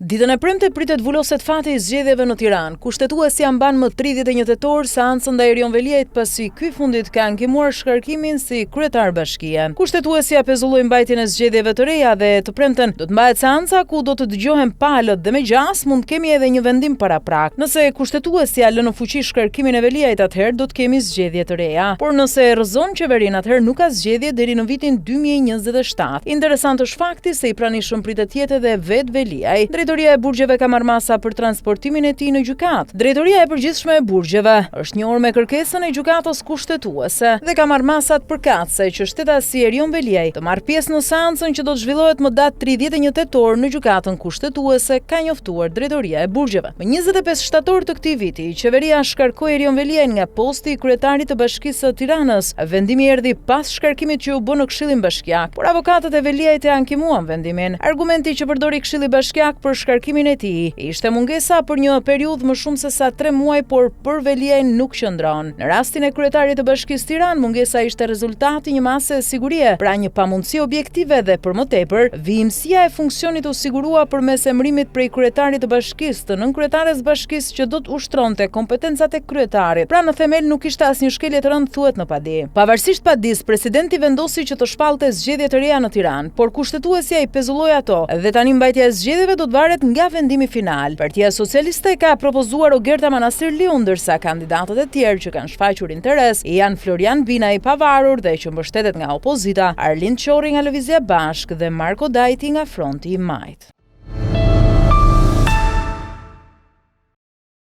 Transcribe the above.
Ditën e premte pritet vuloset fati I zgjedhjeve në Tiranë. Kushtetuesi mban më 31 tetor seancën ndaj Erion Veliajt pasi ky fundit ka ankimuar shkarkimin si kryetar bashkie. Kushtetuesi pezulloi mbajtjen e zgjedhjeve të reja dhe të premten do të mbahet seanca ku do të dëgjohen palët dhe me gjas mund të kemi edhe një vendim paraprak. Nëse kushtetuesi lë në fuqi shkarkimin e Veliajt, atëherë do të kemi zgjedhje të reja. Por nëse rrëzon qeverinë, atëherë nuk ka zgjedhje deri në vitin 2027. Interesant është fakti se I pranishëm pritet të jetë edhe vet Veliaj. Drejtoria e burgjeve ka marrë masa për transportimin e tij në gjykatë. Drejtoria e përgjithshme e burgjeve është njohur me kërkesën e gjykatës kushtetuese dhe ka marrë masat përkatëse që shtetasi Erion Veliaj të marrë pjesë në seancën që do të zhvillohet më datë 31 tetor në gjykatën kushtetuese, ka njoftuar drejtoria e burgjeve. Më 25 shtator të këtij viti, qeveria shkarkoi Erion Veliaj nga posti I kryetarit të Bashkisë së Tiranës. Vendimi erdhi pas shkarkimit që u bë në Këshillin Bashkiak, por avokatët e Veliajt e ankimuan vendimin. Argumenti që përdori Këshilli Bashkiak për shkarkimin e tij ishte mungesa për një periudhë më shumë se sa 3 muaj, por për Veliajn nuk qëndron. Në rastin e kryetarit të Bashkisë Tiranë, mungesa ishte rezultati një mase sigurie, pra një pamundësi objektive dhe për më tepër, vijimësia e funksionit u sigurua përmes emërimit prej kryetarit të Bashkisë të nënkryetares bashkisë që do të ushtronte kompetencat e kryetarit. Pra në themel nuk ishte asnjë shkelje të rëndë, thuhet në padi. Pavarësisht padis, presidenti vendosi që të shpallte zgjedhje të reja në Tiranë, por kushtetuesia I pezulloi ato dhe tani mbajtja e zgjedhjeve do të varet nga vendimi final. Partia Socialiste ka propozuar Ogerta Manastirliu, ndërsa kandidatët e tjerë që kanë shfaqur interes janë Florian Bina I pavarur dhe që mbështetet nga opozita, Arlind Qorri nga Lëvizja Bashk dhe Marko Dajti nga Fronti I Majt.